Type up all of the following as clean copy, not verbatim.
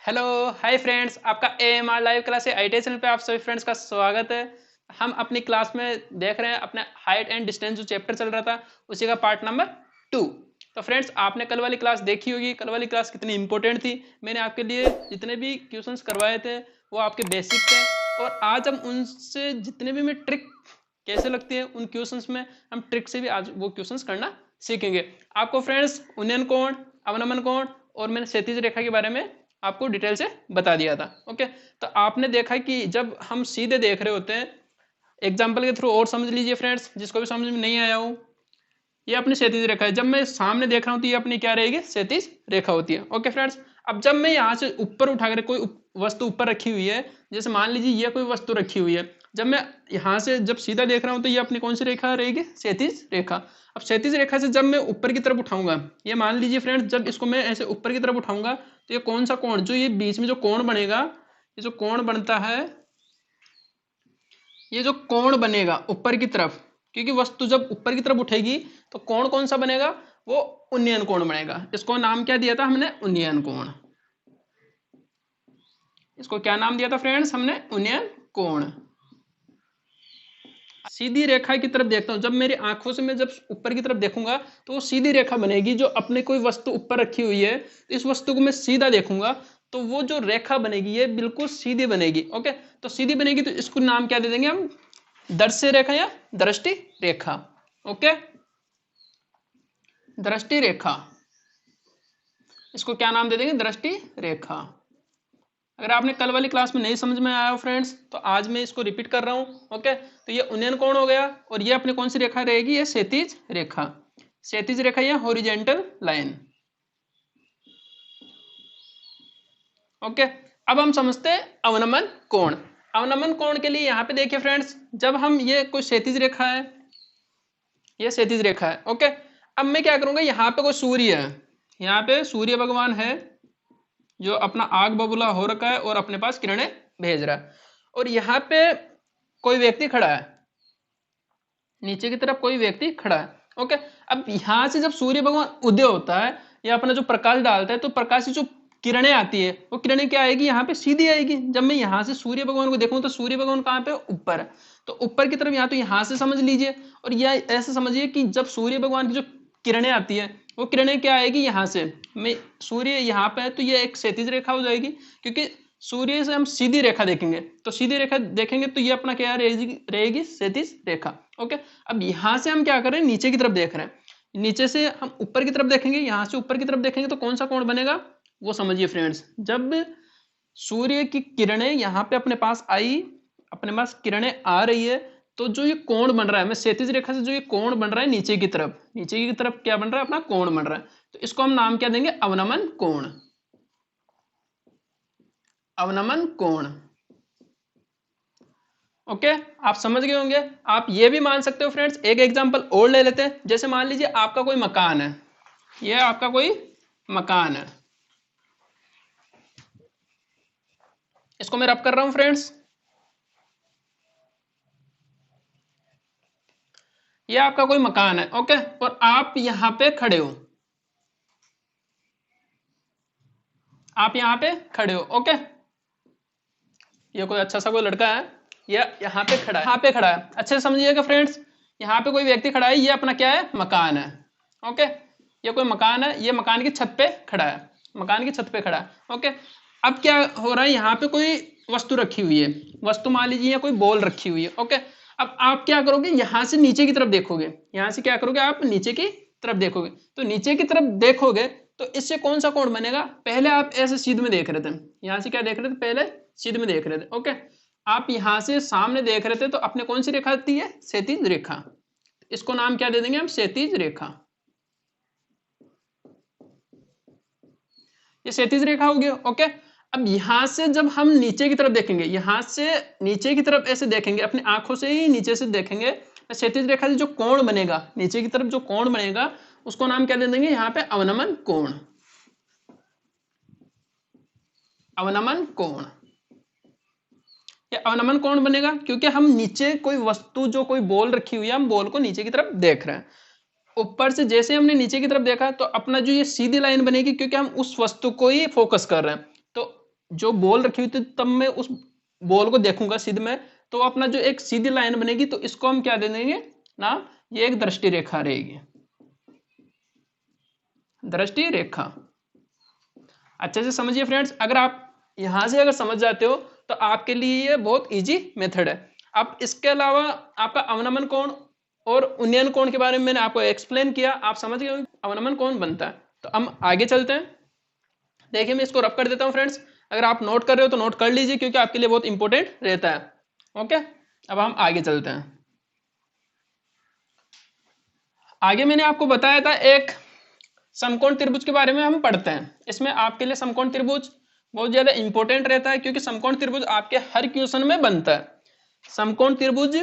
Hello hi friends, आपका AMR live class है IT channel पे आप सभी फ्रेंड्स का स्वागत है। हम अपनी क्लास में देख रहे हैं अपने हाइट एंड डिस्टेंस जो चैप्टर चल रहा था उसी का पार्ट नंबर 2। तो फ्रेंड्स, आपने कल वाली क्लास देखी होगी। कल वाली क्लास कितनी इंपॉर्टेंट थी। मैंने आपके लिए जितने भी क्वेश्चंस करवाए थे वो आपके बेसिक थे, और आज हम उनसे जितने भी मैं ट्रिक कैसे लगती है उन क्वेश्चंस में हम ट्रिक से भी आज वो क्वेश्चंस करना सीखेंगे। आपको फ्रेंड्स उन्नयन कोण, अवनमन कोण और मैंने क्षैतिज रेखा के बारे में आपको डिटेल से बता दिया था। ओके, तो आपने देखा कि जब हम सीधे देख रहे होते हैं, एग्जाम्पल के थ्रू और समझ लीजिए फ्रेंड्स, जिसको भी समझ में नहीं आया हो। ये अपनी क्षैतिज रेखा है। जब मैं सामने देख रहा हूं तो ये अपनी क्या रहेगी, क्षैतिज रेखा होती है। ओके फ्रेंड्स, अब जब मैं यहाँ से ऊपर उठाकर कोई वस्तु ऊपर रखी हुई है, जैसे मान लीजिए ये कोई वस्तु रखी हुई है, जब मैं यहाँ से जब सीधा देख रहा हूं तो ये अपनी कौन सी रेखा रहेगी, क्षैतिज रेखा। अब क्षैतिज रेखा से जब मैं ऊपर की तरफ उठाऊंगा, ये मान लीजिए फ्रेंड्स, जब इसको मैं ऐसे ऊपर की तरफ उठाऊंगा तो ये कौन सा कोण, जो ये बीच में जो कोण बनेगा, ये जो कोण बनता है, ये जो कोण बनेगा ऊपर की तरफ, क्योंकि वस्तु जब ऊपर की तरफ उठेगी तो कोण कौन सा बनेगा, वो उन्नयन कोण बनेगा। इसको नाम क्या दिया था हमने, उन्नयन कोण। इसको क्या नाम दिया था फ्रेंड्स, हमने उन्नयन कोण। सीधी रेखा की तरफ देखता हूं, जब मेरी आंखों से मैं जब ऊपर की तरफ देखूंगा तो वो सीधी रेखा बनेगी। जो अपने कोई वस्तु ऊपर रखी हुई है, इस वस्तु को मैं सीधा देखूंगा तो वो जो रेखा बनेगी ये बिल्कुल सीधी बनेगी। ओके, तो सीधी बनेगी तो इसको नाम क्या दे देंगे हम, दर्श्य रेखा या दृष्टि रेखा। ओके, दृष्टि रेखा, इसको क्या नाम दे देंगे, दृष्टि रेखा। अगर आपने कल वाली क्लास में नहीं समझ में आया हो फ्रेंड्स, तो आज मैं इसको रिपीट कर रहा हूं। ओके, तो ये उन्नयन कोण हो गया, और ये अपनी कौन सी रेखा रहेगी, ये क्षैतिज रेखा। क्षैतिज रेखा या हॉरिजॉन्टल लाइन। ओके, अब हम समझते हैं अवनमन कोण। अवनमन कोण के लिए यहाँ पे देखिए फ्रेंड्स, जब हम ये कोई क्षैतिज रेखा है, ये क्षैतिज रेखा है। ओके, अब मैं क्या करूंगा, यहाँ पे कोई सूर्य है, यहाँ पे सूर्य भगवान है जो अपना आग बबूला हो रखा है और अपने पास किरणें भेज रहा है, और यहाँ पे कोई व्यक्ति खड़ा है, नीचे की तरफ कोई व्यक्ति खड़ा है। ओके, अब यहां से जब सूर्य भगवान उदय होता है या अपना जो प्रकाश डालता है, तो प्रकाश से जो किरणें आती है वो किरणें क्या आएगी, यहाँ पे सीधी आएगी। जब मैं यहाँ से सूर्य भगवान को देखूं तो सूर्य भगवान कहाँ पे, ऊपर है, तो ऊपर की तरफ यहाँ तो यहाँ से समझ लीजिए, और यह ऐसे समझिए कि जब सूर्य भगवान की जो किरणें आती है वो किरणें क्या आएगी, यहाँ से। मैं सूर्य यहाँ पे है तो ये एक क्षैतिज रेखा हो जाएगी, क्योंकि सूर्य से हम सीधी रेखा देखेंगे, तो सीधी रेखा देखेंगे तो ये अपना क्या रहेगी, क्षैतिज रेखा। ओके, अब यहां से हम क्या कर रहे हैं, नीचे की तरफ देख रहे हैं, नीचे से हम ऊपर की तरफ देखेंगे, यहां से ऊपर की तरफ देखेंगे तो कौन सा कोण बनेगा, वो समझिए फ्रेंड्स। जब सूर्य की किरणें यहाँ पे अपने पास आई, अपने पास किरणें आ रही है, तो जो ये कोण बन रहा है, मैं क्षैतिज रेखा से जो ये कोण बन रहा है नीचे की तरफ, नीचे की तरफ क्या बन रहा है, अपना कोण बन रहा है, तो इसको हम नाम क्या देंगे, अवनमन कोण। अवनमन कोण। ओके, आप समझ गए होंगे। आप ये भी मान सकते हो फ्रेंड्स, एक एग्जांपल और ले लेते हैं। जैसे मान लीजिए आपका कोई मकान है, ये आपका कोई मकान है, इसको मैं रब कर रहा हूं फ्रेंड्स। ये आपका कोई मकान है। ओके, और आप यहां पे खड़े हो, आप यहां पे खड़े हो। ओके, ये कोई अच्छा सा कोई लड़का है, ये यहाँ पे खड़ा है, यहाँ पे खड़ा है, अच्छे से समझिएगा फ्रेंड्स। यहाँ पे कोई व्यक्ति खड़ा है, ये अपना क्या है, मकान है। ओके, ये कोई मकान है, ये मकान की छत पे खड़ा है, मकान की छत पे खड़ा है। ओके, अब क्या हो रहा है, यहाँ पे कोई वस्तु रखी हुई है, वस्तु मान लीजिए या कोई बॉल रखी हुई है। ओके, अब आप क्या करोगे, यहाँ से नीचे की तरफ देखोगे, यहाँ से क्या करोगे, आप नीचे की तरफ देखोगे, तो नीचे की तरफ देखोगे तो इससे कौन सा कोण बनेगा, पहले आप ऐसे सीध में देख रहे थे, यहाँ से क्या देख रहे थे, पहले सीध में देख रहे थे। ओके, आप यहां से सामने देख रहे थे तो अपने कौन सी रेखा आती है, क्षैतिज रेखा। इसको नाम क्या दे देंगे हम, क्षैतिज रेखा। ये क्षैतिज रेखा हो गया। ओके, अब यहां से जब हम नीचे की तरफ देखेंगे, यहां से नीचे की तरफ ऐसे देखेंगे, अपनी आंखों से ही नीचे से देखेंगे, क्षैतिज रेखा से जो कोण बनेगा, नीचे की तरफ जो कोण बनेगा उसको नाम क्या दे देंगे, यहाँ पे अवनमन कोण। अवनमन कोण, ये अवनमन कोण बनेगा क्योंकि हम नीचे कोई वस्तु, जो कोई बॉल रखी हुई है, हम बॉल को नीचे की तरफ देख रहे हैं। ऊपर से जैसे हमने नीचे की तरफ देखा तो अपना जो ये सीधी लाइन बनेगी, क्योंकि हम उस वस्तु को ही फोकस कर रहे हैं, तो जो बॉल रखी हुई थी तब मैं उस बॉल को देखूंगा सीधे में, तो अपना जो एक सीधी लाइन बनेगी तो इसको हम क्या दे देंगे नाम, ये एक दृष्टि रेखा रहेगी, दृष्टि रेखा। अच्छे से समझिए फ्रेंड्स, अगर आप यहां से अगर समझ जाते हो तो आपके लिए ये बहुत इजी मेथड है। अब इसके अलावा आपका अवनमन कोण और उन्नयन कोण के बारे में मैंने आपको एक्सप्लेन किया, आप समझ गए अवनमन कोण बनता है। तो हम आगे चलते हैं। देखिए मैं इसको रब कर देता हूं फ्रेंड्स, अगर आप नोट कर रहे हो तो नोट कर लीजिए क्योंकि आपके लिए बहुत इंपॉर्टेंट रहता है। ओके, अब हम आगे चलते हैं। आगे मैंने आपको बताया था एक समकोण त्रिभुज के बारे में हम पढ़ते हैं। इसमें आपके लिए समकोण त्रिभुज बहुत ज्यादा इंपॉर्टेंट रहता है क्योंकि समकोण त्रिभुज आपके हर क्वेश्चन में बनता है। समकोण त्रिभुज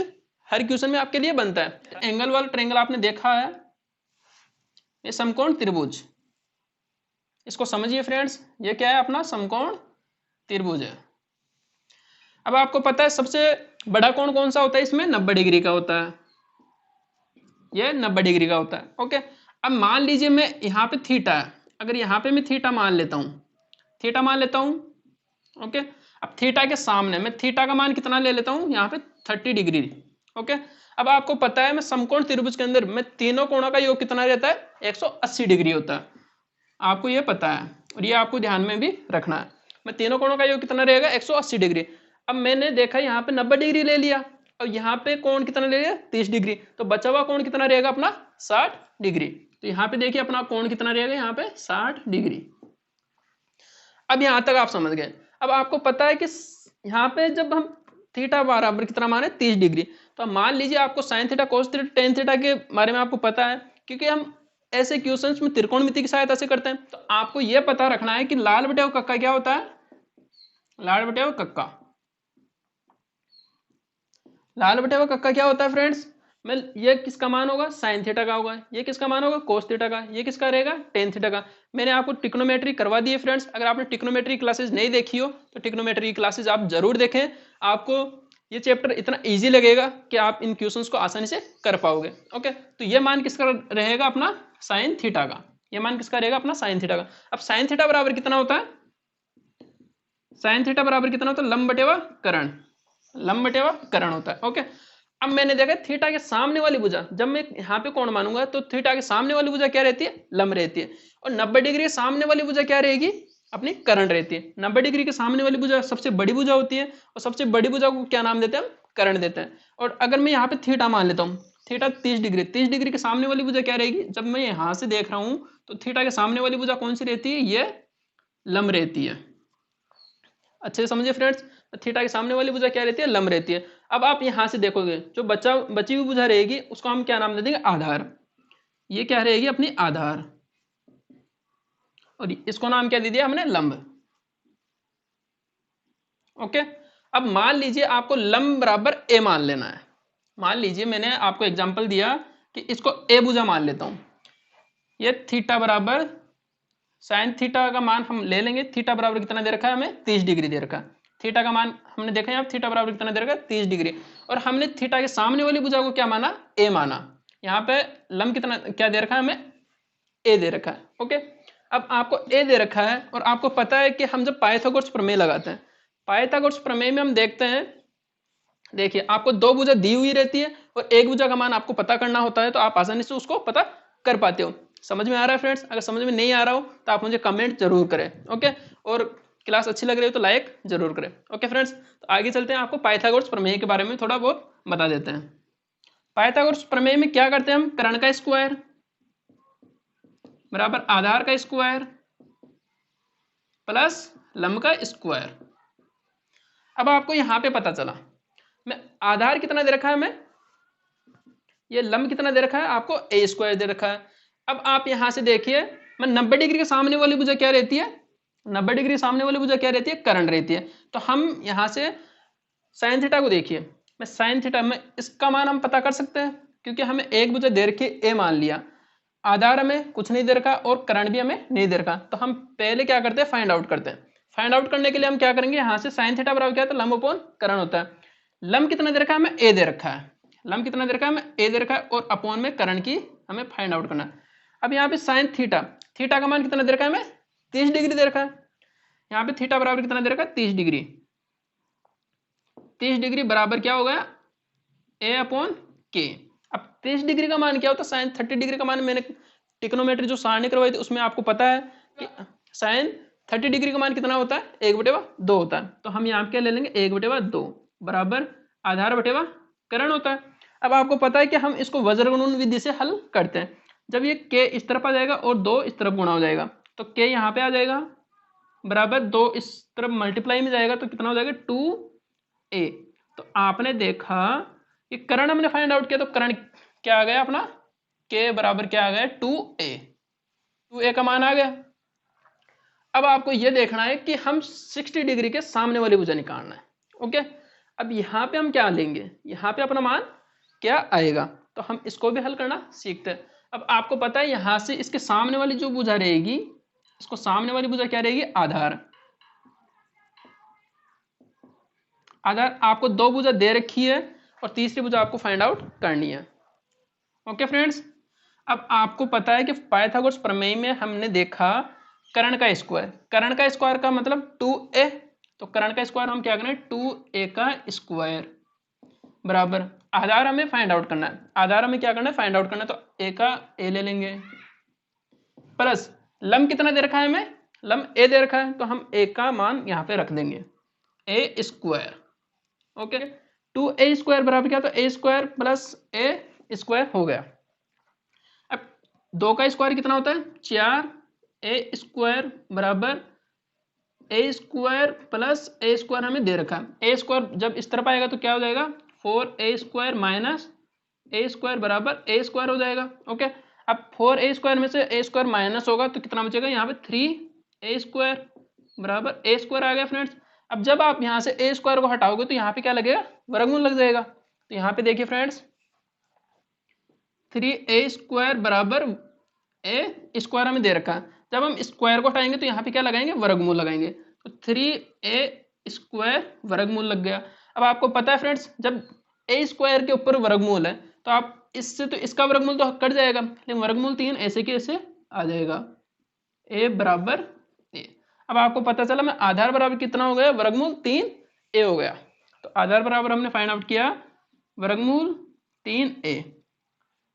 हर क्वेश्चन में आपके लिए बनता है। एंगल वाला ट्रायंगल आपने देखा है, ये समकोण त्रिभुज, इसको समझिए फ्रेंड्स, ये क्या है अपना समकोण त्रिभुज है। अब आपको पता है सबसे बड़ा कोण कौन सा होता है, इसमें 90 डिग्री का होता है, ये 90 डिग्री का होता है। ओके, अब मान लीजिए मैं यहाँ पे थीटा है, अगर यहाँ पे मैं थीटा मान लेता हूँ, थीटा मान लेता हूँ। ओके, अब थीटा के सामने मैं थीटा का मान कितना ले लेता हूँ, यहाँ पे 30 डिग्री। ओके, अब आपको पता है मैं समकोण त्रिभुज के अंदर में तीनों कोणों का योग कितना रहता है, 180 डिग्री होता है, आपको ये पता है और ये आपको ध्यान में भी रखना है। मैं तीनों कोणों का योग कितना रहेगा, 180 डिग्री। अब मैंने देखा यहाँ पे 90 डिग्री ले लिया और यहाँ पे कोण कितना ले लिया, 30 डिग्री, तो बचा हुआ कोण कितना रहेगा अपना 60 डिग्री। तो यहाँ पे देखिए अपना कोण कितना रहेगा, यहाँ पे 60 डिग्री। अब यहाँ तक आप समझ गए। अब आपको पता है कि यहाँ पे जब हम थीटा बराबर कितना माने 30 डिग्री, तो मान लीजिए आपको sine theta cos theta tan theta के बारे में आपको पता है क्योंकि हम ऐसे क्वेश्चंस में त्रिकोणमिति की सहायता से करते हैं। तो आपको यह पता रखना है कि लाल बटे कक्का क्या होता है, लाल बटे कक्का, लाल बटे कक्का क्या होता है फ्रेंड्स, मैं ये किसका मान होगा, साइन थीटा का होगा, ये किसका मान होगा, कोस थीटा का, ये किसका रहेगा, टेन थीटा का। मैंने आपको ट्रिग्नोमेट्री करवा दी है फ्रेंड्स, अगर आपने ट्रिग्नोमेट्री क्लासेस नहीं देखी हो तो ट्रिग्नोमेट्री क्लासेस आप जरूर देखें, आपको ये चैप्टर इतना इजी लगेगा कि आप इन क्वेश्चंस को आसानी से कर पाओगे। ओके, तो ये मान किसका रहेगा, अपना साइन थीटा का, ये मान किसका रहेगा, अपना साइन थीटा का। अब साइन थीटा बराबर कितना होता है, साइन थीटा बराबर कितना होता है, लंब बटेवा कर्ण, लंब बटेवा कर्ण होता है। ओके, अब मैंने देखा थीटा के सामने वाली भुजा, जब मैं यहाँ पे कोण मानूंगा तो थीटा के सामने वाली भुजा क्या रहती है, लंब रहती है, और 90 डिग्री के सामने वाली भुजा क्या रहेगी, अपनी कर्ण रहती है। 90 डिग्री के सामने वाली भुजा सबसे बड़ी भुजा होती है और सबसे बड़ी भुजा को क्या नाम देते हैं, हम कर्ण देते हैं। और अगर मैं यहाँ पे थीटा मान लेता हूँ, थीटा 30 डिग्री, 30 डिग्री के सामने वाली भुजा क्या रहेगी, जब मैं यहाँ से देख रहा हूँ तो थीटा के सामने वाली भुजा कौन सी रहती है, ये लंब रहती है। अच्छे से समझिए फ्रेंड्स, थीटा के सामने वाली भुजा क्या रहती है, लंब रहती है। अब आप यहां से देखोगे जो बची हुई भुजा रहेगी उसको हम क्या नाम दे देंगे, आधार, ये क्या रहेगी अपनी आधार, और इसको नाम क्या दे दिया हमने, लंब। ओके, अब मान लीजिए आपको लंब बराबर ए मान लेना है, मान लीजिए मैंने आपको एग्जांपल दिया कि इसको ए भुजा मान लेता हूं, ये थीटा बराबर साइन थीटा का मान हम ले लेंगे, थीटा बराबर कितना दे रखा है हमें, 30 डिग्री दे रखा है, थीटा का मान हमने देखा यहाँ थीटा बराबर कितना दे रखा है, 30 डिग्री, और हमने थीटा के सामने वाली भुजा को क्या माना, ए माना। यहाँ पे लंब कितना क्या दे रखा है हमें, ए दे रखा है। ओके, अब आपको ए दे रखा है और आपको पता है कि हम जब पाइथागोरस प्रमेय लगाते हैं, पाइथागोरस प्रमेय में हम देखते हैं, देखिए आपको दो भुजा दी हुई रहती है और एक भुजा का मान आपको पता करना होता है, तो आप आसानी से उसको पता कर पाते हो। समझ में आ रहा है फ्रेंड्स, अगर समझ में नहीं आ रहा हो तो आप मुझे कमेंट जरूर करें। ओके, और क्लास अच्छी लग रही हो तो लाइक जरूर करें। ओके फ्रेंड्स, तो आगे चलते हैं, आपको पाइथागोरस प्रमेय के बारे में थोड़ा बहुत बता देते हैं। पाइथागोरस प्रमेय में क्या करते हैं हम, कर्ण का स्क्वायर बराबर आधार का स्क्वायर प्लस लंब का स्क्वायर। अब आपको यहां पे पता चला मैं आधार कितना दे रखा है, मैं ये लंब कितना दे रखा है आपको, ए स्क्वायर दे रखा है। अब आप यहां से देखिए मैं 90 डिग्री के सामने वाली भुजा क्या रहती है, 90 डिग्री सामने वाली भुजा क्या रहती है, कर्ण रहती है। तो हम यहां से साइन थीटा को देखिए, मैं साइन थीटा में इसका मान हम पता कर सकते हैं क्योंकि हमें एक भुजा दे रखी ए मान लिया, आधार हमें कुछ नहीं दे रखा और कर्ण भी हमें नहीं दे रखा, तो हम पहले क्या करते हैं, फाइंड आउट करते हैं। फाइंड आउट करने के लिए हम क्या करेंगे, यहाँ से साइन थीटा बराबर क्या होता है, लंब अपॉन कर्ण होता है। लंब कितना दे रखा है हमें, ए दे रखा है, लंब कितना दे रखा है हमें, ए दे रखा है, और अपॉन में कर्ण की हमें फाइंड आउट करना है। अब यहाँ पे साइन थीटा, थीटा का मान कितना दे रखा है हमें, 30 डिग्री दे रखा है। यहाँ पे थीटा बराबर कितना दे रखा है 30 डिग्री। 30 डिग्री बराबर क्या हो गया a अपॉन के। अब 30 डिग्री का मान क्या होता है, साइन 30 डिग्री का मान मैंने ट्रिग्नोमेट्री जो सारणी करवाई थी उसमें आपको पता है कि साइन 30 डिग्री का मान कितना होता है 1/2 होता है। तो हम यहाँ पे क्या ले लेंगे 1/2 बराबर आधार बटेवा करण होता है। अब आपको पता है कि हम इसको वज्रगुणन विधि से हल करते हैं। जब ये k इस तरफ आ जाएगा और 2 इस तरफ गुणा हो जाएगा तो k यहाँ पे आ जाएगा बराबर 2 इस तरफ मल्टीप्लाई में जाएगा तो कितना हो जाएगा 2a। तो आपने देखा कि करण हमने फाइंड आउट किया तो करण क्या आ गया अपना k बराबर क्या आ गया 2a का मान आ गया। अब आपको यह देखना है कि हम 60 डिग्री के सामने वाली भुजा निकालना है। ओके, अब यहाँ पे हम क्या लेंगे, यहाँ पे अपना मान क्या आएगा, तो हम इसको भी हल करना सीखते हैं। अब आपको पता है यहाँ से इसके सामने वाली जो भुजा रहेगी, इसको सामने वाली भुजा क्या रहेगी आधार। आधार आपको 2 भुजा दे रखी है और तीसरी भुजा आपको फाइंड आउट करनी है। ओके फ्रेंड्स, अब आपको पता है कि पाइथागोरस प्रमेय में हमने देखा कर्ण का स्क्वायर। कर्ण का स्क्वायर का मतलब 2a, तो कर्ण का स्क्वायर हम क्या करें 2a का स्क्वायर बराबर आधार हमें फाइंड आउट करना है। आधार हमें क्या करना है फाइंड आउट करना है, तो a का a ले लेंगे प्लस लंब कितना दे रखा है हमें, लंब a दे रखा है तो हम a का मान यहाँ पे रख देंगे a square. Okay, 2a square बराबर क्या, तो a square plus a square हो गया। अब 2 का स्क्वायर कितना होता है 4a स्क्वायर बराबर a square plus a square हमें दे रखा है। a स्क्वायर जब इस तरफ आएगा तो क्या हो जाएगा 4a square minus a square बराबर a स्क्वायर हो जाएगा। ओके, अब 4a स्क्वायर में से a स्क्वायर माइनस होगा तो कितना बचेगा यहाँ पे 3a स्क्वायर बराबर a स्क्वायर आ गया फ्रेंड्स। अब जब आप यहाँ से a स्क्वायर को हटाओगे तो यहाँ पे क्या लगेगा वर्गमूल लग जाएगा। तो यहाँ पे देखिए फ्रेंड्स 3a स्क्वायर बराबर a स्क्वायर हमें दे रखा है, जब हम स्क्वायर को हटाएंगे तो यहाँ पे क्या लगाएंगे वर्गमूल लगाएंगे, तो 3a स्क्वायर वर्गमूल लग गया। अब आपको पता है फ्रेंड्स जब a स्क्वायर के ऊपर वर्गमूल है तो आप इससे तो इसका वर्गमूल तो कट जाएगा, लेकिन वर्गमूल 3 ऐसे के ऐसे आ जाएगा a बराबर a। अब आपको पता चला मैं आधार बराबर कितना हो गया वर्गमूल 3a हो गया। तो आधार बराबर हमने फाइंड आउट किया वर्गमूल 3a।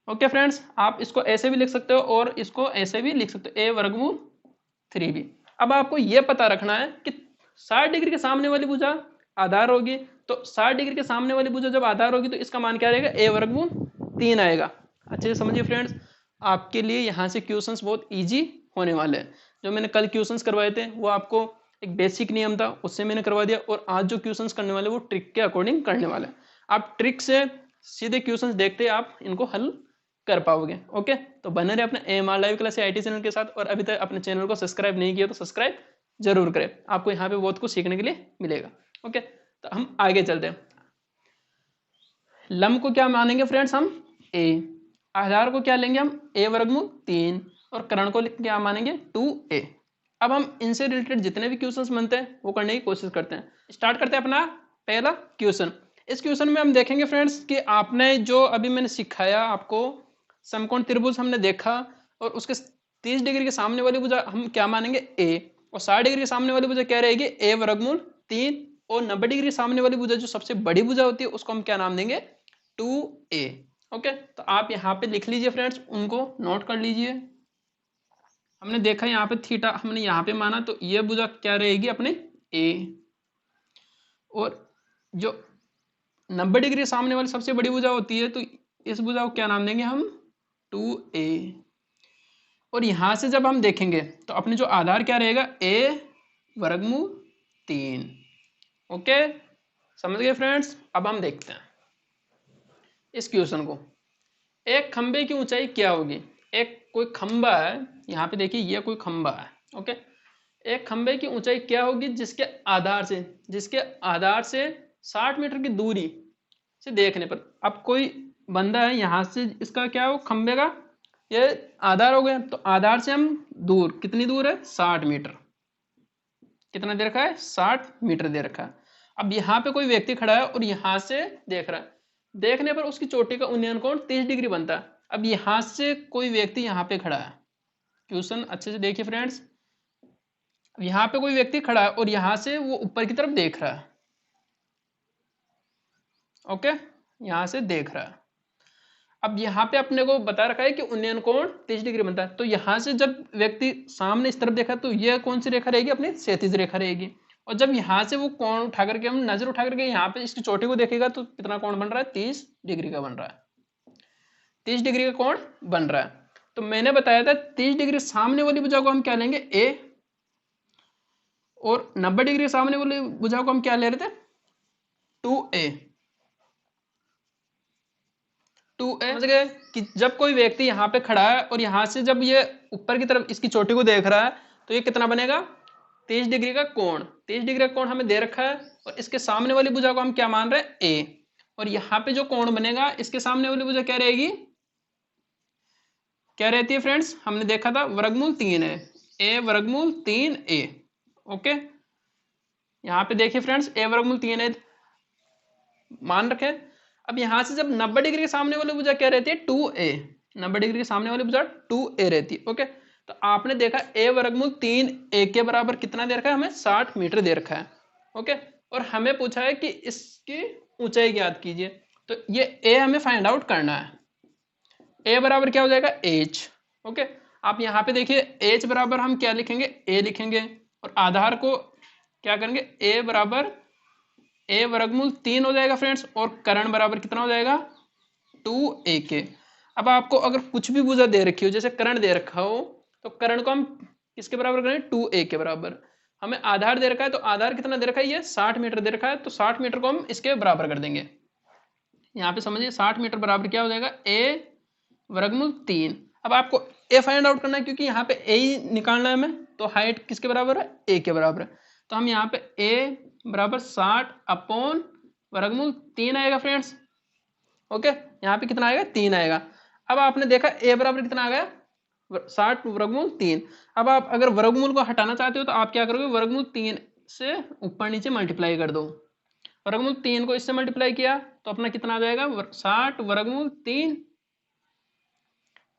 ओके फ्रेंड्स, आप इसको ऐसे भी लिख सकते हो और इसको ऐसे भी लिख सकते हो a वर्गमूल 3b। अब आपको यह पता रखना है कि 60 डिग्री के सामने वाली भुजा आधार होगी, तो 60 डिग्री के सामने वाली भुजा जब आधार होगी तो इसका मान क्या रहेगा a वर्गमूल 3 आएगा। अच्छे से समझिए फ्रेंड्स, आपके लिए यहाँ से क्वेश्चंस बहुत इजी होने वाले हैं। जो मैंने कल क्वेश्चंस करवाए थे वो आपको एक बेसिक नियम था उससे मैंने करवा दिया, और आज जो क्वेश्चंस करने वाले वो ट्रिक के अकॉर्डिंग करने वाले हैं। आप ट्रिक से सीधे क्वेश्चंस देखते आप इनको हल कर पाओगे। ओके, तो बने रहे अपने AMR live class IT channel के साथ, और अभी तक अपने चैनल को सब्सक्राइब नहीं किया तो सब्सक्राइब जरूर करें, आपको यहाँ पे बहुत कुछ सीखने के लिए मिलेगा। ओके, तो हम आगे चलते हैं। लंब को क्या मानेंगे फ्रेंड्स हम a, आधार को क्या लेंगे हम a वर्गमूल 3, और कर्ण को क्या मानेंगे 2a। अब हम इनसे रिलेटेड जितने भी क्वेश्चंस बनते हैं वो करने की कोशिश करते हैं। स्टार्ट करते हैं अपना पहला क्वेश्चन। इस क्वेश्चन में हम देखेंगे फ्रेंड्स कि आपने जो अभी मैंने सिखाया आपको समकोण त्रिभुज हमने देखा, और उसके 30 डिग्री के सामने वाली भुजा हम क्या मानेंगे a, और 60 डिग्री के सामने वाली भुजा क्या रहेगी a वर्गमूल 3, और 90 डिग्री सामने वाली भुजा जो सबसे बड़ी भुजा होती है उसको हम क्या नाम देंगे 2a। ओके, तो आप यहाँ पे लिख लीजिए फ्रेंड्स, उनको नोट कर लीजिए। हमने देखा यहाँ पे थीटा हमने यहाँ पे माना, तो ये भुजा क्या रहेगी अपने a, और जो 90 डिग्री सामने वाली सबसे बड़ी भुजा होती है तो इस भुजा को क्या नाम देंगे हम 2a। और यहां से जब हम देखेंगे तो अपने जो आधार क्या रहेगा a वर्गमूल 3। ओके, समझ गए फ्रेंड्स। अब हम देखते हैं इस क्वेश्चन को। एक खंबे की ऊंचाई क्या होगी, एक कोई खंबा है, यहाँ पे देखिए ये कोई खंबा है। ओके, एक खंबे की ऊंचाई क्या होगी जिसके आधार से 60 मीटर की दूरी से देखने पर, अब कोई बंदा है यहाँ से, इसका क्या हो खंबे का ये आधार हो गया, तो आधार से हम दूर कितनी दूर है 60 मीटर, कितना दे रखा है 60 मीटर दे रखा है। अब यहाँ पे कोई व्यक्ति खड़ा है और यहाँ से देख रहा है, देखने पर उसकी चोटी का उन्नयन कोण 30 डिग्री बनता है। अब यहाँ से कोई व्यक्ति यहाँ पे खड़ा है, क्वेश्चन अच्छे से देखिए फ्रेंड्स, अब यहाँ पे कोई व्यक्ति खड़ा है और यहाँ से वो ऊपर की तरफ देख रहा है, ओके, यहाँ से देख रहा है। अब यहाँ पे अपने को बता रखा है कि उन्नयन कोण 30 डिग्री बनता है, तो यहाँ से जब व्यक्ति सामने इस तरफ देखा तो यह कौन सी रेखा रहेगी, अपनी क्षैतिज रेखा रहेगी। और जब यहाँ से वो कोण उठा करके, हम नजर उठा करके यहाँ पे इसकी चोटी को देखेगा तो कितना कोण बन रहा है, 30 डिग्री का बन रहा है, 30 डिग्री का कोण बन रहा है। तो मैंने बताया था 30 डिग्री सामने वाली भुजा को हम क्या लेंगे, ए, और 90 डिग्री सामने वाली भुजा को हम क्या ले रहे थे, 2a। 2a समझ गए कि जब कोई व्यक्ति यहाँ पे खड़ा है और यहाँ से जब ये ऊपर की तरफ इसकी चोटी को देख रहा है तो ये कितना बनेगा, 30 डिग्री का कोण। 30 डिग्री का कोण हमें दे रखा है और इसके सामने वाली भुजा को हम क्या मान रहे हैं, ए। और यहाँ पे जो कोण बनेगा इसके सामने वाली भुजा क्या रहेगी, क्या रहती है फ्रेंड्स, हमने देखा था वर्गमूल 3 है, ए वर्गमूल 3a। ओके, यहाँ पे देखिए फ्रेंड्स, ए वर्गमूल 3 है मान रखे। अब यहां से जब 90 डिग्री के सामने वाली भुजा क्या रहती है, 2a। 90 डिग्री के सामने वाली भुजा 2a रहती है। ओके, तो आपने देखा a वर्गमूल 3a के बराबर कितना दे रखा है, हमें 60 मीटर दे रखा है। ओके, और हमें पूछा है कि इसकी ऊंचाई ज्ञात कीजिए, तो ये a हमें फाइंड आउट करना है। a बराबर क्या हो जाएगा, h। ओके, आप यहाँ पे देखिए h बराबर हम क्या लिखेंगे, a लिखेंगे, और आधार को क्या करेंगे, a बराबर a वर्गमूल 3 हो जाएगा फ्रेंड्स, और कर्ण बराबर कितना हो जाएगा, 2a के। अब आपको अगर कुछ भी भुजा दे रखी हो, जैसे कर्ण दे रखा हो, तो कर्ण को हम किसके बराबर करें, 2a के बराबर। हमें आधार दे रखा है, तो आधार कितना दे रखा है, ये 60 मीटर दे रखा है, तो 60 मीटर को हम इसके बराबर कर देंगे। यहाँ पे समझिए 60 मीटर बराबर क्या हो जाएगा, a वर्गमूल 3। अब आपको a फाइंड आउट करना है, क्योंकि यहाँ पे a ही निकालना है हमें, तो हाइट किसके बराबर है, a के बराबर है। तो हम यहाँ पे a बराबर 60 अपॉन वर्गमूल 3 आएगा फ्रेंड्स। ओके, यहाँ पे कितना आएगा, 3 आएगा। अब आपने देखा a बराबर कितना आ गया, 60 वर्गमूल 3। अब आप अगर वर्गमूल को हटाना चाहते हो तो आप क्या करोगे, वर्गमूल 3 से ऊपर नीचे मल्टीप्लाई कर दो। वर्गमूल 3 को इससे मल्टीप्लाई किया तो अपना कितना आ जाएगा, 60 वर्गमूल 3,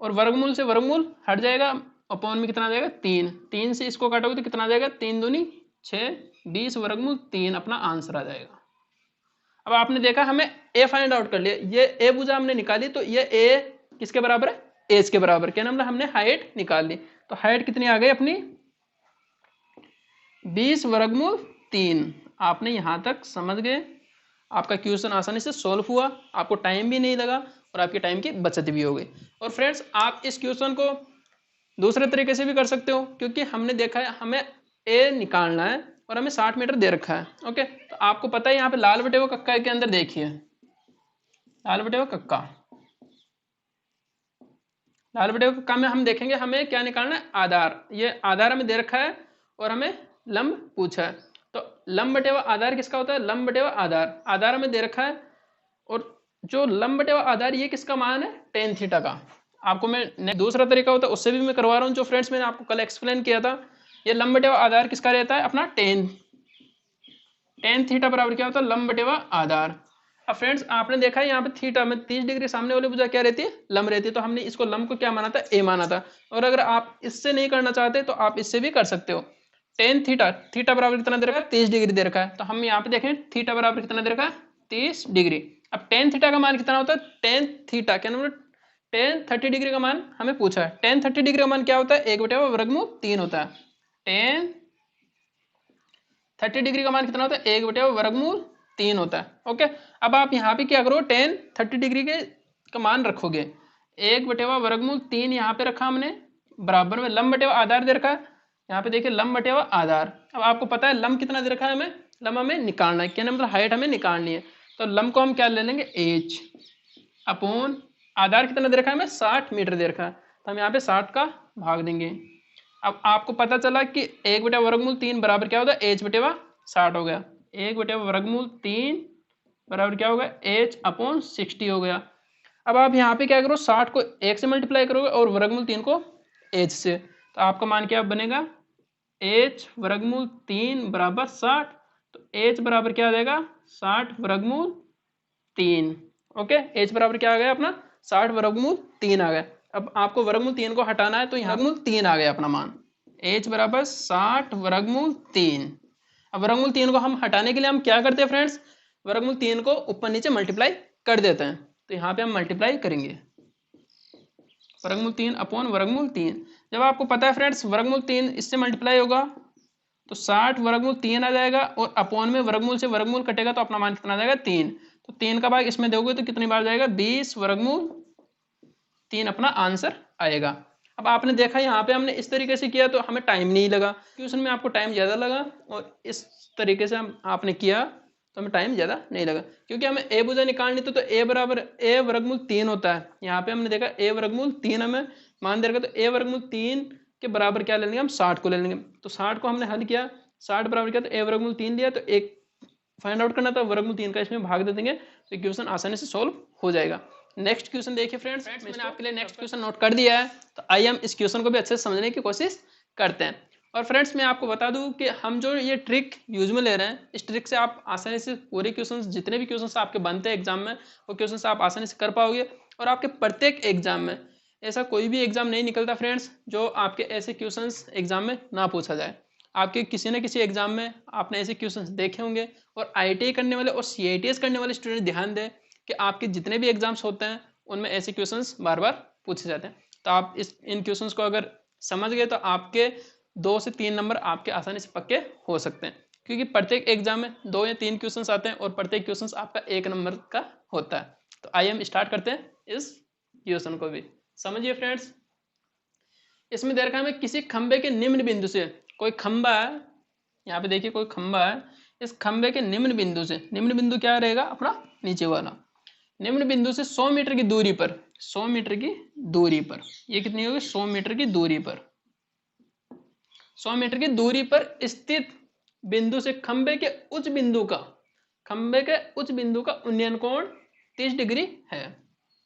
और वर्गमूल से वर्गमूल हट जाएगा, अपॉन में कितना आ जाएगा, 3। 3 से इसको काटोगे तो कितना आ जाएगा, 3 दूनी 6, 20 वर्गमूल 3 अपना आंसर आ जाएगा। अब आपने देखा हमें a फाइंड आउट कर लिया, ये a भुजा हमने निकाली, तो ये a किसके बराबर है, एच के बराबर। क्या नाम, हमने हाइट निकाल ली। तो हाइट कितनी आ गई अपनी, 20 वर्गमूल 3। आपने यहां तक समझ गए, आपका क्वेश्चन आसानी से सॉल्व हुआ, आपको टाइम भी नहीं लगा और आपकी टाइम की बचत भी हो गई। और फ्रेंड्स, आप इस क्वेश्चन को दूसरे तरीके से भी कर सकते हो, क्योंकि हमने देखा है हमें a निकालना है और हमें 60 मीटर दे रखा है। ओके, तो आपको पता है यहाँ पे लाल बटे हुए कक्का के अंदर देखिए, लाल बटे हुए कक्का, लाल बटे हुए कक्का में हम देखेंगे हमें क्या निकालना है, आधार। ये आधार हमें दे रखा है और हमें लंब पूछा है। तो लंब बटे हुआ आधार किसका होता है, लंब बटे हुआ आधार। आधार हमें दे रखा है, और जो लंब बटे हुआ आधार ये किसका मान है, टेन थीटा का। आपको मैं दूसरा तरीका होता है उससे भी मैं करवा रहा हूँ, जो फ्रेंड्स मैंने आपको कल एक्सप्लेन किया था। ये लंब बटे हुआ आधार किसका रहता है, अपना टेन थीटा बराबर क्या होता है, लंब बटे हुआ आधार। अब फ्रेंड्स, आपने देखा है यहाँ पे थीटा में 30 डिग्री सामने वाली भुजा क्या रहती है, लंब रहती है। तो हमने इसको लंब को क्या माना था, ए माना था। और अगर आप इससे नहीं करना चाहते तो आप इससे भी कर सकते हो। टेन थीटा, थीटा बराबर कितना दे रखा है, 30 डिग्री दे रखा है। तो हम यहाँ पे देखें थीटा बराबर कितना दे रखा है, 30 डिग्री। अब टेन थीटा का मान कितना होता है, टेन थीटा क्या नाम, टेन 30 डिग्री का मान हमें पूछा है। टेन 30 डिग्री का मान क्या होता है, 1/3 वर्गमूल 3 होता है। टेन 30 डिग्री का मान कितना होता है, 1/3 वर्गमूल 3 होता है। ओके, अब आप यहाँ पे क्या करो, टेन 30 डिग्री के का मान रखोगे, 1/3 वर्गमूल 3 यहाँ पे रखा हमने, बराबर में लंब बटेवा आधार दे रखा है। यहाँ पे देखिए लंब बटेवा आधार। अब आपको पता है लंब कितना दे रखा है, हमें लंब हमें निकालना है, क्या मतलब हाइट हमें निकालनी है। तो लंब को हम क्या ले लेंगे, एच अपॉन आधार कितना दे रखा है हमें, 60 मीटर दे रखा है। तो हम यहाँ पे 60 का भाग देंगे। अब आपको पता चला कि 1/3 वर्गमूल 3 बराबर क्या होगा, एच बटेवा 60 हो गया। 1/3 वर्गमूल 3 बराबर क्या होगा, एच अपॉन 60 हो गया। अब आप यहाँ पे क्या करो, 60 को 1 से मल्टीप्लाई करोगे और वर्गमूल 3 को एच से, तो आपका मान क्या बनेगा, एच वर्गमूल 3 बराबर 60। तो एच बराबर क्या आ जाएगा, 60 वर्गमूल 3। ओके, एच बराबर क्या आ गया अपना, 60 वर्गमूल 3 आ गया। अब आपको वर्गमूल 3 को हटाना है, तो यहाँ वर्गमूल 3 आ गया अपना मान। h बराबर 60 वर्गमूल 3। अब वर्गमूल 3 को हम हटाने के लिए हम क्या करते हैं फ्रेंड्स, वर्गमूल 3 को ऊपर नीचे मल्टीप्लाई कर देते हैं। तो यहाँ पे हम मल्टीप्लाई करेंगे वर्गमूल 3 अपॉन वर्गमूल 3। जब आपको पता है फ्रेंड्स वर्गमूल 3 इससे मल्टीप्लाई होगा तो 60 वर्गमूल 3 आ जाएगा, और अपॉन में वर्गमूल से वर्गमूल कटेगा तो अपना मान कितना आ जाएगा 3। तो 3 का भाग इसमें दोगे तो कितनी बार जाएगा 20 वर्गमूल 3 अपना आंसर आएगा। अब आपने देखा यहाँ पे हमने इस तरीके से किया तो हमें टाइम नहीं लगा, क्वेश्चन में आपको टाइम ज़्यादा लगा, और इस तरीके से हम आपने किया तो हमें टाइम ज़्यादा नहीं लगा, क्योंकि हमें ए भुजा निकालनी तो ए बराबर ए वर्गमूल 3 होता है। यहाँ पे हमने देखा ए वर्गमूल 3 हमें मान दे रखा, तो ए वर्गमूल 3 के बराबर क्या ले लेंगे हम 60 को ले लेंगे। तो 60 को हमने हल किया, 60 बराबर किया तो ए वर्गमूल 3 लिया, तो एक फाइंड आउट करना था वर्गमूल 3 का इसमें भाग दे देंगे तो क्वेश्चन आसानी से सोल्व हो जाएगा। नेक्स्ट क्वेश्चन देखिए फ्रेंड्स, मैंने आपके लिए नेक्स्ट क्वेश्चन नोट कर दिया है, तो आइए हम इस क्वेश्चन को भी अच्छे से समझने की कोशिश करते हैं। और फ्रेंड्स मैं आपको बता दूं कि हम जो ये ट्रिक यूज में ले रहे हैं, इस ट्रिक से आप आसानी से पूरे क्वेश्चंस जितने भी क्वेश्चंस आपके बनते हैं एग्जाम में, वो क्वेश्चंस आप आसानी से कर पाओगे। और आपके प्रत्येक एग्जाम में ऐसा कोई भी एग्जाम नहीं निकलता फ्रेंड्स जो आपके ऐसे क्वेश्चंस एग्जाम में ना पूछा जाए। आपके किसी न किसी एग्जाम में आपने ऐसे क्वेश्चंस देखे होंगे, और IIT करने वाले और CITS करने वाले स्टूडेंट ध्यान दें कि आपके जितने भी एग्जाम्स होते हैं उनमें ऐसे क्वेश्चंस बार बार पूछे जाते हैं। तो आप इन क्वेश्चंस को अगर समझ गए तो आपके 2 से 3 नंबर आपके आसानी से पक्के हो सकते हैं, क्योंकि प्रत्येक एग्जाम में 2 या 3 क्वेश्चंस आते हैं और प्रत्येक क्वेश्चंस आपका 1 नंबर का होता है। तो आइए हम स्टार्ट करते हैं इस क्वेश्चन को भी समझिए फ्रेंड्स। इसमें दे रखा है हमें किसी खंबे के निम्न बिंदु से, कोई खंबा है, यहाँ पे देखिए कोई खंबा है, इस खंबे के निम्न बिंदु से, निम्न बिंदु क्या रहेगा अपना नीचे वाला, निम्न बिंदु से 100 मीटर की दूरी पर, 100 मीटर की दूरी पर, ये कितनी होगी 100 मीटर की दूरी पर, 100 मीटर की दूरी पर स्थित बिंदु से खंबे के उच्च बिंदु का, खंबे के उच्च बिंदु का उन्नयन कोण 30 डिग्री है।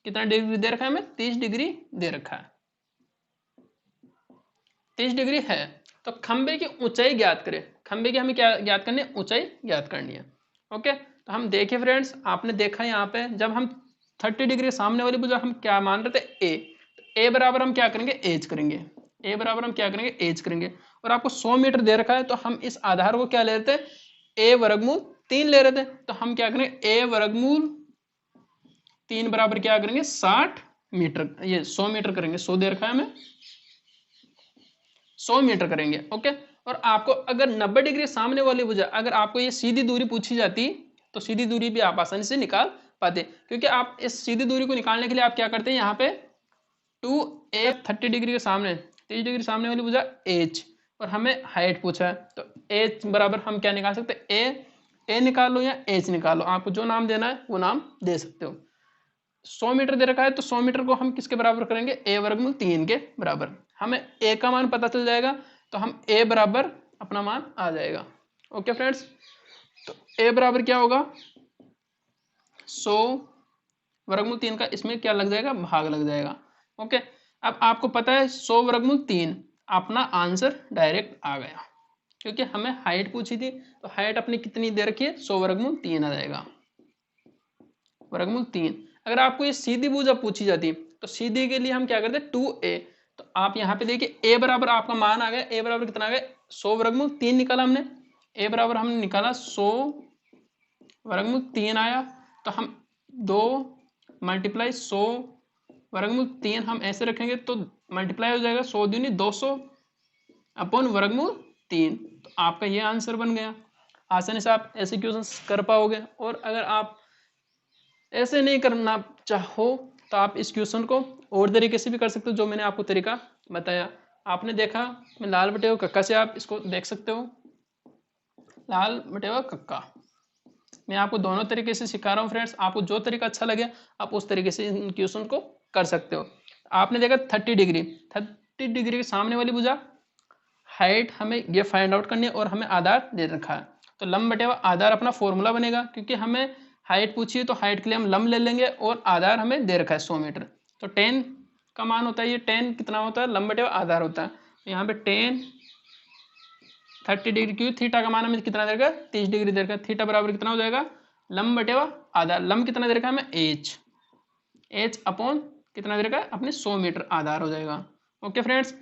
कितना डिग्री दे रखा है हमें 30 डिग्री दे रखा है, 30 डिग्री है। तो खंबे की ऊंचाई ज्ञात करें, खंबे की हमें क्या ज्ञात करनी है, ऊंचाई ज्ञात करनी है। ओके, तो हम देखिए फ्रेंड्स, आपने देखा यहाँ पे जब हम 30 डिग्री सामने वाली भुजा हम क्या मान रहे थे ए, तो ए बराबर हम क्या करेंगे एज करेंगे, ए बराबर हम क्या करेंगे एज करेंगे। और आपको 100 मीटर दे रखा है तो हम इस आधार को क्या ले रहे थे ए वर्गमूल 3 ले रहे थे, तो हम क्या करेंगे ए वर्गमूल 3 बराबर क्या करेंगे 60 मीटर, ये 100 मीटर करेंगे, 100 दे रखा है हमें 100 मीटर करेंगे। ओके, और आपको अगर 90 डिग्री सामने वाली भुजा, अगर आपको ये सीधी दूरी पूछी जाती तो सीधी दूरी भी आप आसानी से निकाल पाते, क्योंकि आप इस सीधी दूरी को निकालने के लिए आप क्या करते हैं यहाँ पे 2a 30 डिग्री के सामने 30 डिग्री सामने वाली भुजा h, और हमें हाइट पूछा है तो h बराबर हम क्या निकाल सकते हैं ए निकाल लो या h निकालो, आपको जो नाम देना है वो नाम दे सकते हो। 100 मीटर दे रखा है तो 100 मीटर को हम किसके बराबर करेंगे ए वर्गमूल 3 के बराबर, हमें ए का मान पता चल जाएगा तो हम ए बराबर अपना मान आ जाएगा। ओके फ्रेंड्स, तो ए बराबर क्या होगा 100 वर्गमूल 3 का इसमें क्या लग जाएगा भाग लग जाएगा। ओके, अब आपको पता है 100 वर्गमूल 3, अपना आंसर डायरेक्ट आ गया, क्योंकि हमें हाइट पूछी थी तो हाइट अपनी कितनी दे रखी है 100 वर्गमूल 3 आ जाएगा, वर्गमूल 3। अगर आपको ये सीधी भुजा पूछी जाती तो सीधी के लिए हम क्या करते 2a, तो आप यहाँ पे देखिए a बराबर आपका मान आ गया, a बराबर कितना आ गया 100 वर्गमूल 3 निकाला हमने, a बराबर हमने निकाला 100 वर्गमूल 3 आया, तो हम 2 मल्टीप्लाई 100 वर्गमूल 3 हम ऐसे रखेंगे तो मल्टीप्लाई हो जाएगा 100 दूनी 200 अपॉन वर्गमूल 3, तो आपका ये आंसर बन गया। आसानी से आप ऐसे क्वेश्चन कर पाओगे। और अगर आप ऐसे नहीं करना चाहो तो आप इस क्वेश्चन को और तरीके से भी कर सकते हो, जो मैंने आपको तरीका बताया। आपने देखा मैं लाल बटेवा कक्का से आप इसको देख सकते हो, लाल बटेवा कक्का, मैं आपको दोनों तरीके से सिखा रहा हूँ फ्रेंड्स, आपको जो तरीका अच्छा लगे आप उस तरीके से इन क्वेश्चन को कर सकते हो। आपने देखा 30 डिग्री, 30 डिग्री के सामने वाली भुजा, हाइट हमें ये फाइंड आउट करनी है और हमें आधार दे रखा है, तो लंब बटेवा आधार अपना फॉर्मूला बनेगा, क्योंकि हमें हाइट पूछी है तो हाइट के लिए हम लंब ले लेंगे और आधार हमें दे रखा है 100 मीटर, तो 10 का मान होता है, ये 10 कितना होता है लंब बटेवा आधार होता है, तो यहाँ पे 10 30 डिग्री क्यों, थीटा का मान हमें कितना दे रखा है 30 डिग्री दे रखा है, थीटा बराबर कितना हो जाएगा लंब बटेवा आधार, लंब कितना दे रखा है हमें h अपॉन कितना दे रखा है अपने 100 मीटर आधार हो जाएगा। ओके फ्रेंड्स,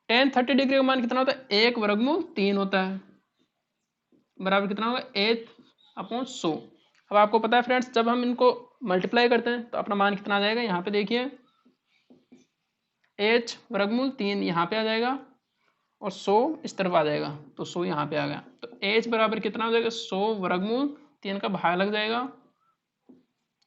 टेन 30 डिग्री का मान कितना होता है, 1 वर्गमूल 3 होता है, बराबर कितना होगा, H/100। अब आपको पता है फ्रेंड्स, जब हम इनको मल्टीप्लाई करते हैं तो अपना मान कितना आ जाएगा, यहाँ पे देखिए H वर्गमूल 3 यहाँ पे आ जाएगा और 100 इस तरफ आ जाएगा, तो 100 यहाँ पे आ गया, तो H बराबर कितना हो जाएगा, 100 वर्गमूल 3 का भाग लग जाएगा।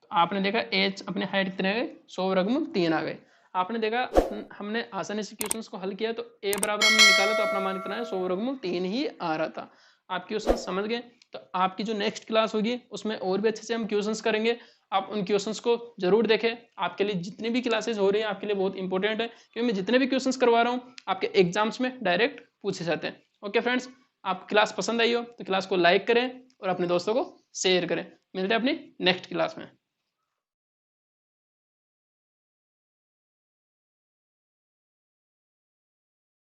तो आपने देखा H अपने हाइट कितने आ गए, 100 वर्गमूल 3 आ गए। आपने देखा हमने आसानी से क्वेश्चंस को हल किया, तो A बराबर हमने निकाला तो अपना मान कितना है, 100 वर्गमूल 3 ही आ रहा था। आप क्वेश्चन समझ गए, तो आपकी जो नेक्स्ट क्लास होगी उसमें और भी अच्छे से हम क्वेश्चंस करेंगे। आप उन क्वेश्चंस को जरूर देखें, आपके लिए जितनी भी क्लासेस हो रही है आपके लिए बहुत इंपॉर्टेंट है, क्योंकि मैं जितने भी क्वेश्चंस करवा रहा हूँ आपके एग्जाम्स में डायरेक्ट पूछे जाते हैं। ओके फ्रेंड्स, आप क्लास पसंद आई हो तो क्लास को लाइक करें और अपने दोस्तों को शेयर करें। मिलते हैं अपनी नेक्स्ट क्लास में।